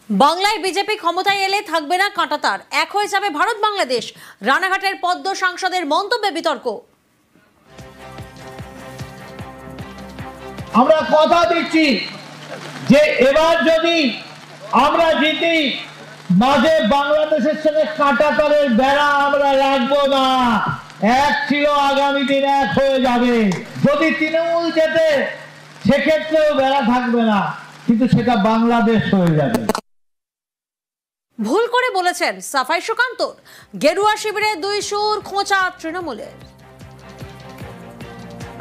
বাংলায় বিজেপি ক্ষমতায় এলে থাকবে না কাঁটাতার, এক হয়ে যাবে ভারত বাংলাদেশ। রানাঘাটের পদ্ম সাংসদের মন্তব্যে বিতর্ক। আমরা কথা দিচ্ছি যে এবার যদি আমরা জিতি, মাঝে বাংলাদেশের সঙ্গে কাঁটাতারের বেড়া আমরা রাখবো না। এক ছিল, আগামী দিন এক হয়ে যাবে। যদি তৃণমূল জেতে সেক্ষেত্রেও বেড়া থাকবে না, কিন্তু সেটা বাংলাদেশ হয়ে যাবে। ভুল করে বলেছেন সাফাই সুকান্ত। গেরুয়া শিবিরে দুই সুর খোঁচা তৃণমূলের।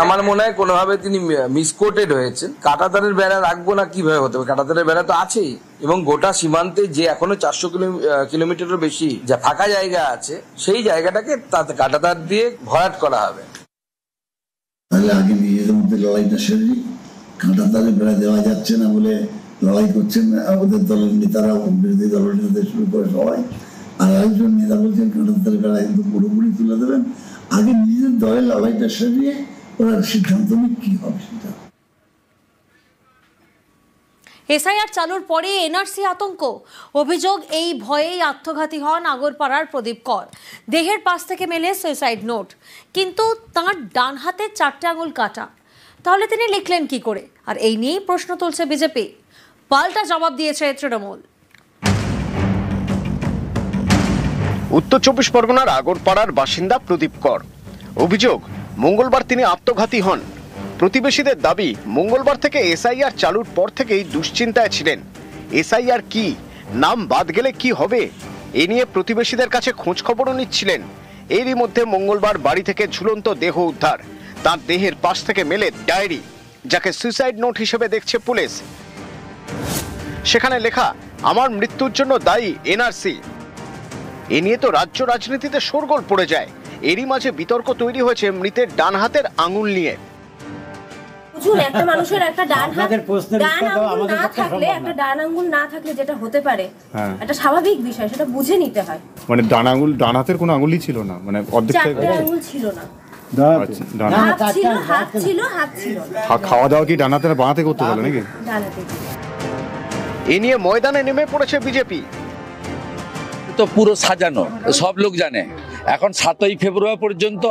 আমার মনে হয় কোনোভাবে তিনি মিসকোটেড হয়েছেন। কাঁটাতারের বেড়া রাখবো না কিভাবে হতে হবে? কাঁটাতারের বেড়া তো আছেই, এবং গোটা সীমান্তে যে এখনো 400 কিলোমিটারের বেশি যা ফাঁকা জায়গা আছে, সেই জায়গাটাকে কাঁটাতার দিয়ে ভরাট করা হবে। তাহলে আগে নিজেদের মধ্যে লড়াইটা সেরে কাঁটাতারের বেড়া দেওয়া যাচ্ছে না বলে লড়াই করছেন আমাদের দলের নেতারা, বিরোধী দলের নেতা শুরু করে সবাই। আর আরেকজন নেতা বলছেন কাঁটাতারের বেড়া কিন্তু পুরোপুরি তুলে দেবেন। আগে নিজেদের দলের লড়াইটা সেরিয়ে ওরা সিদ্ধান্ত নিক কি হবে সেটা। এসআইআর চালুর পরে এনআরসি আতঙ্ক। অভিযোগ, এই ভয়েই আত্মঘাতী হন আগরপাড়ার প্রদীপ কর। দেহের পাশ থেকে মেলে সুইসাইড নোট, কিন্তু তাঁর ডান হাতে 4টে আঙুল কাটা। তাহলে তিনি লিখলেন কি করে? আর এই নিয়েই প্রশ্ন তুলছে বিজেপি। পাল্টা জবাব দিয়েছে তৃণমূল। উত্তর 24 পরগনার আগরপাড়ার বাসিন্দা প্রদীপ কর। অভিযোগ, মঙ্গলবার তিনি আত্মঘাতী হন। প্রতিবেশীদের দাবি, মঙ্গলবার থেকে এসআইআর চালুর পর থেকেই দুশ্চিন্তায় ছিলেন। এসআইআর কি, নাম বাদ গেলে কি হবে, এ নিয়ে প্রতিবেশীদের কাছে খোঁজ খবরও নিচ্ছিলেন। এরই মধ্যে মঙ্গলবার বাড়ি থেকে ঝুলন্ত দেহ উদ্ধার। তার দেহের পাশ থেকে মেলে ডায়েরি, যাকে সুইসাইড নোট হিসেবে দেখছে পুলিশ। সেখানে লেখা, আমার মৃত্যুর জন্য দায়ী এনআরসি। এ নিয়ে তো রাজ্য রাজনীতিতে শোরগোল পড়ে যায়। এরই মাঝে বিতর্ক তৈরি হয়েছে মৃতের ডান হাতের আঙুল নিয়ে। একটা মানুষের একটা ডান আঙুল না থাকলে, একটা ডান আঙুল না থাকলে যেটা হতে পারে একটা স্বাভাবিক বিষয়, সেটা বুঝে নিতে হয়। মানে ডান হাতের কোনো আঙুলই ছিল না, মানে অর্ধেক আঙুল ছিল না। হাত ছিল। খাওয়া দাওয়া কি ডান হাতে না বাঁ হাতে করতে পারলো নাকি? এ নিয়ে ময়দানে নেমে পড়েছে বিজেপি। তো পুরো সাজানো, সব লোক জানে। এখন 7ই ফেব্রুয়ারি পর্যন্ত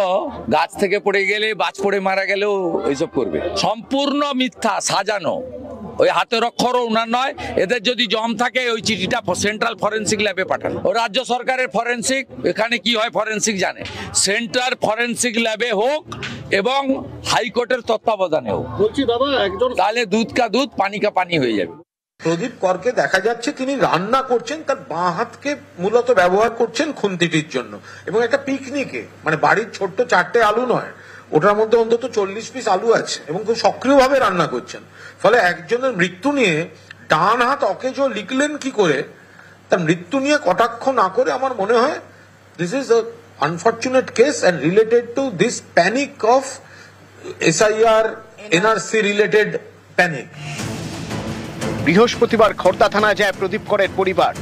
গাছ থেকে পড়ে গেলে, বাজ পড়ে মারা গেলেও এইসব করবে। সম্পূর্ণ মিথ্যা, সাজানো। ওই হাতের অক্ষরও উনার নয়। এদের যদি জম থাকে ওই চিঠিটা সেন্ট্রাল ফরেন্সিক ল্যাবে পাঠানো। ও রাজ্য সরকারের ফরেন্সিক, এখানে কি হয় ফরেন্সিক জানে। সেন্ট্রাল ফরেন্সিক ল্যাবে হোক এবং হাইকোর্টের তত্ত্বাবধানে হোক। বলছি দাদা, একজন তাহলে দুধ কা দুধ পানি কা পানি হয়ে যাবে। প্রদীপ করকে দেখা যাচ্ছে তিনি রান্না করছেন, তার বাঁ হাতকে মূলত ব্যবহার করছেন খুন্তিটির জন্য, এবং একটা পিকনিকে, মানে বাড়ির ছোট্ট 4টে আলু নয়, ওটার মধ্যে অন্তত 40 পিস আলু আছে, এবং খুব সক্রিয়ভাবে রান্না করছেন। ফলে একজনের মৃত্যু নিয়ে ডান হাত অকেজ লিখলেন কি করে, তার মৃত্যু নিয়ে কটাক্ষ না করে আমার মনে হয় this is a unfortunate case and related to this panic of SIR NRC related panic. বৃহস্পতিবার খড়দা থানায় যায় প্রদীপ করের পরিবার।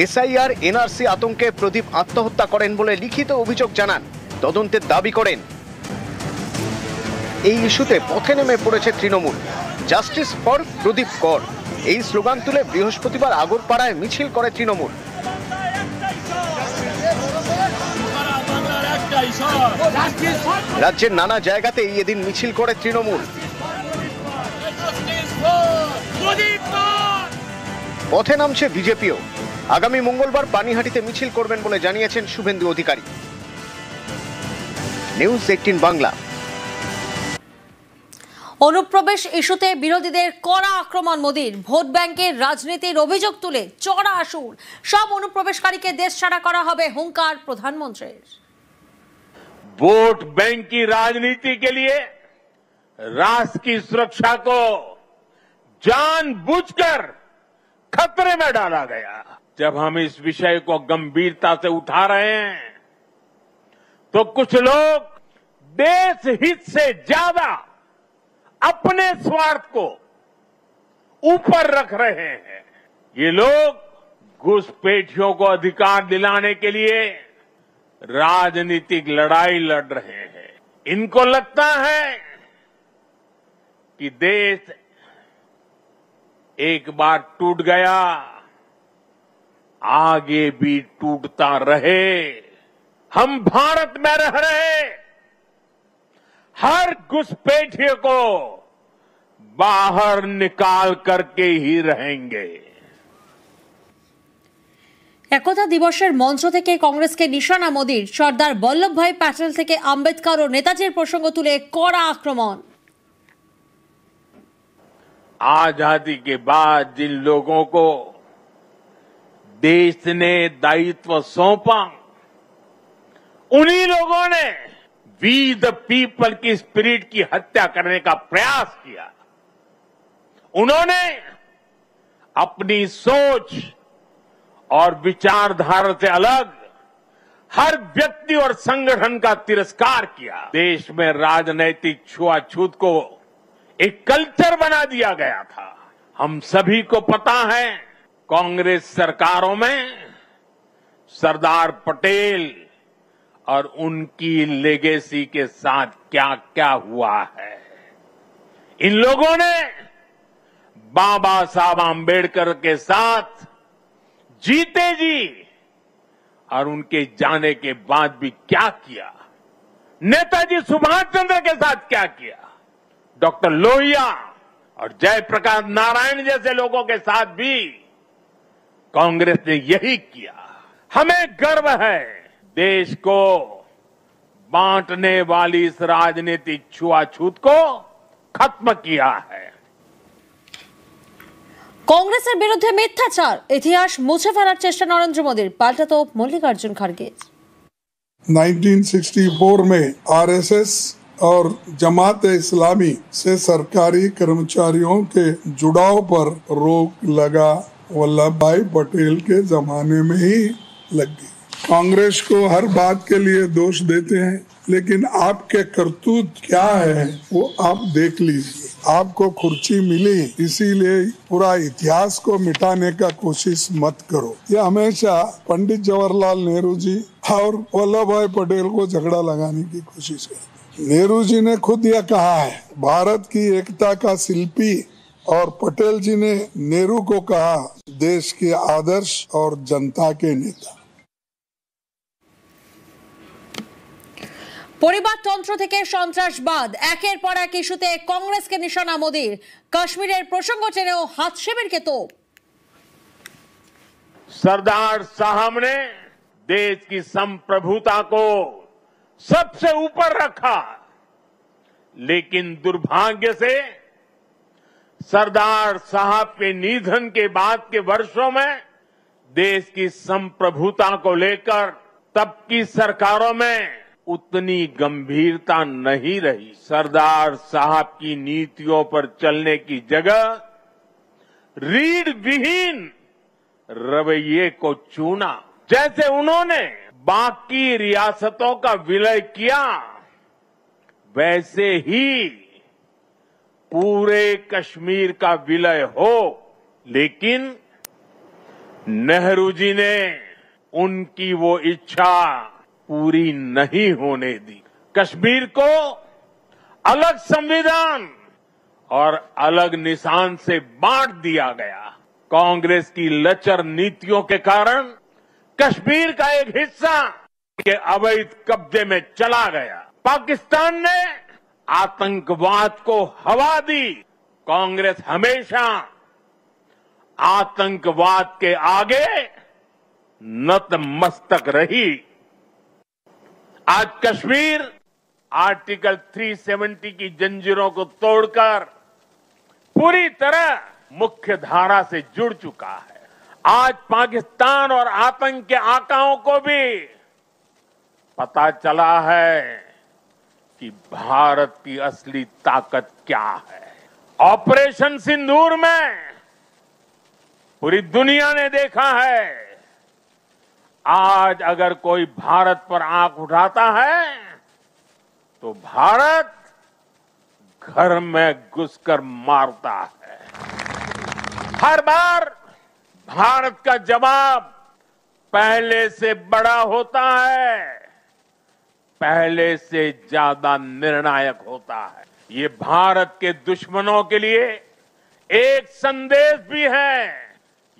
এসআইআর এনআরসি আতঙ্কে প্রদীপ আত্মহত্যা করেন বলে লিখিত অভিযোগ জানান, তদন্তের দাবি করেন। এই ইস্যুতে পথে নেমে পড়েছে তৃণমূল। জাস্টিস ফর প্রদীপ কর, এই স্লোগান তুলে বৃহস্পতিবার আগরপাড়ায় মিছিল করে তৃণমূল। রাজ্যের নানা জায়গাতেই এদিন মিছিল করে তৃণমূল। পথে নামছে বিজেপিও। আগামী মঙ্গলবার পানিহাটিতে মিছিল করবেন বলে জানিয়েছেন শুভেন্দু অধিকারী। নিউজ 18 বাংলা। অনুপ্রবেশ ইস্যুতে বিরোধীদের কড়া আক্রমণ মোদীর। ভোট ব্যাংকের রাজনীতির অভিযোগ তুলে চড়া আসুর। সব অনুপ্রবেশকারীকে দেশ ছাড়া করা হবে, হুঙ্কার প্রধানমন্ত্রীর। वोट बैंक की राजनीति के लिए राष्ट्र की सुरक्षा को जानबूझकर खतरे में डाला गया। जब हम इस विषय को गंभीरता से उठा रहे हैं तो कुछ लोग देश हित से ज्यादा अपने स्वार्थ को ऊपर रख रहे हैं। ये लोग घुसपैठियों को अधिकार दिलाने के लिए राजनीतिक लड़ाई लड़ रहे हैं। इनको लगता है कि देश एक बार टूट गया आगे भी टूटता रहे। हम भारत में रह रहे हर घुसपैठिए को बाहर निकाल करके ही रहेंगे। একতা দিবসের মঞ্চ থেকে কংগ্রেসকে নিশানা মোদীর। সর্দার বল্লভভাই প্যাটেল থেকে আম্বেদকর ও নেতাজির প্রসঙ্গ তুলে কড়া আক্রমণ। आजादी के बाद जिन लोगों को देश ने दायित्व सौंपा, उन्हीं लोगों ने वी द पीपल की स्पिरिट की हत्या करने का प्रयास किया। उन्होंने अपनी सोच और विचारधारा से अलग हर व्यक्ति और संगठन का तिरस्कार किया। देश में राजनैतिक छुआछूत को एक कल्चर बना दिया गया था। हम सभी को पता है कांग्रेस सरकारों में सरदार पटेल और उनकी लेगेसी के साथ क्या क्या हुआ है। इन लोगों ने बाबा साहब आम्बेडकर के साथ जीते जी और उनके जाने के बाद भी क्या किया, नेताजी सुभाष चंद्र के साथ क्या किया, डॉक्टर लोहिया और जयप्रकाश नारायण जैसे लोगों के साथ भी कांग्रेस ने यही किया। हमें गर्व है देश को बांटने वाली इस राजनीतिक छुआछूत को खत्म किया है। কংগ্রেসের বিরুদ্ধে মিথ্যাচার, ইতিহাস মুছে ফেলার চেষ্টা নরেন্দ্র মোদীর। পাল্টা তো মল্লিকার্জুন খাড়গে। 1964 में आरएसएस और जमात इस्लामी से सरकारी कर्मचारियों के जुड़ाव पर रोक लगा वल्लभ भाई पटेल के जमाने में ही लग गई। कांग्रेस को हर बात के लिए दोष देते हैं, लेकिन आपके करतूत क्या है वो आप देख लीजिए। आपको कुर्सी मिली इसीलिए पूरा इतिहास को मिटाने का कोशिश मत करो। ये हमेशा पंडित जवाहरलाल नेहरू जी और वल्लभ भाई पटेल को झगड़ा लगाने की कोशिश करते। नेहरू जी ने खुद यह कहा है, भारत की एकता का शिल्पी, और पटेल जी ने नेहरू को कहा देश के आदर्श और जनता के नेता। পরিবারতন্ত্র থেকে সন্ত্রাসবাদ, একের পর এক ইস্যুতে কংগ্রেসকে নিশানা মোদীর। কাশ্মীরের প্রসঙ্গ টেনেও হাত শিবিরকে তোপ। सरदार साहब ने देश की संप्रभुता को सबसे ऊपर रखा, लेकिन दुर्भाग्य से सरदार साहब के निधन के बाद के वर्षों में देश की संप्रभुता को लेकर तब की सरकारों में उतनी गंभीरता नहीं रही। सरदार साहब की नीतियों पर चलने की जगह रीढ़ विहीन रवैये को चुना। जैसे उन्होंने बाकी रियासतों का विलय किया, वैसे ही पूरे कश्मीर का विलय हो, लेकिन नेहरू जी ने उनकी वो इच्छा पूरी नहीं होने दी। कश्मीर को अलग संविधान और अलग निशान से बांट दिया गया। कांग्रेस की लचर नीतियों के कारण कश्मीर का एक हिस्सा के अवैध कब्जे में चला गया। पाकिस्तान ने आतंकवाद को हवा दी। कांग्रेस हमेशा आतंकवाद के आगे नतमस्तक रही। आज कश्मीर आर्टिकल 370 की जंजीरों को तोड़कर पूरी तरह मुख्य धारा से जुड़ चुका है। आज पाकिस्तान और आतंक के आकाओं को भी पता चला है कि भारत की असली ताकत क्या है। ऑपरेशन सिंदूर में पूरी दुनिया ने देखा है, आज अगर कोई भारत पर आंख उठाता है तो भारत घर में घुसकर मारता है। हर बार भारत का जवाब पहले से बड़ा होता है, पहले से ज्यादा निर्णायक होता है। ये भारत के दुश्मनों के लिए एक संदेश भी है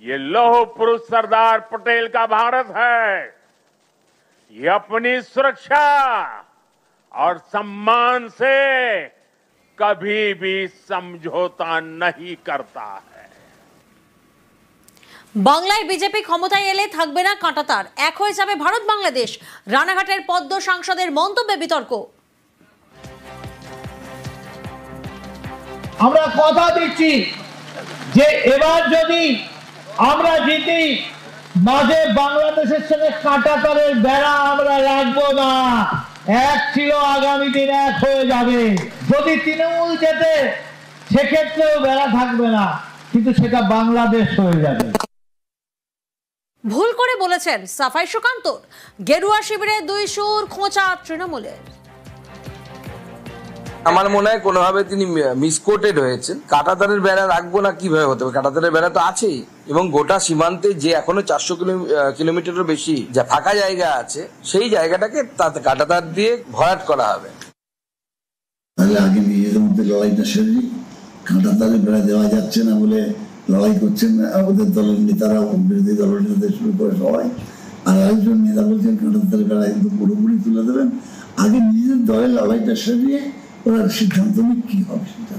ये लौह पुरुष सरदार पटेल का भारत है। ये अपनी सुरक्षा और सम्मान से कभी भी समझौता नहीं करता है। বাংলায় বিজেপি ক্ষমতায় এলে থাকবে না কাঁটাতার, এক হয়ে যাবে ভারত বাংলাদেশ। রানাঘাটের পদ্ম সাংসদের মন্তব্যে বিতর্ক। আমরা কথা দিচ্ছি যে এবার যদি আমরা জিতি, মাঝে বাংলাদেশের সঙ্গে কাঁটাতারের বেড়া আমরা রাখবো না। এক ছিল, আগামী দিন এক হয়ে যাবে। যদি তৃণমূল জেতে সেক্ষেত্রেও বেড়া থাকবে না, কিন্তু সেটা বাংলাদেশ হয়ে যাবে। ভুল করে বলেছেন সাফাই সুকান্ত। গেরুয়া শিবিরে দুই সুর খোঁচা তৃণমূলের। আমার মনে হয় কোনোভাবে তিনি মিসকোটেড হয়েছেন। কাঁটাতারের বেড়া রাখবো না কিভাবে হতে পারে, কাঁটাতারের বেড়া তো আছেই, এবং গোটা সীমান্তে যে এখনো 400 কিলোমিটারের বেশি যা ফাঁকা জায়গা আছে, সেই জায়গাটাকে কাঁটাতার দিয়ে ভরাট করা হবে। তাহলে আগে নিজেদের মধ্যে লড়াইটা সেরে নিই। কাঁটাতারের বেড়া দেওয়া যাচ্ছে না বলে লড়াই করছেন আমাদের দলের নেতারা, বিরোধী দলের নেতা শুরু করে সবাই। আর একজন নেতা বলছেন কাঁটাতারের বেড়া কিন্তু পুরোপুরি তুলে দেবেন। আগে নিজেদের দলের লড়াইটা সেরে নিয়ে ওরা সিদ্ধান্ত নিয়ে কি হবে সেটা।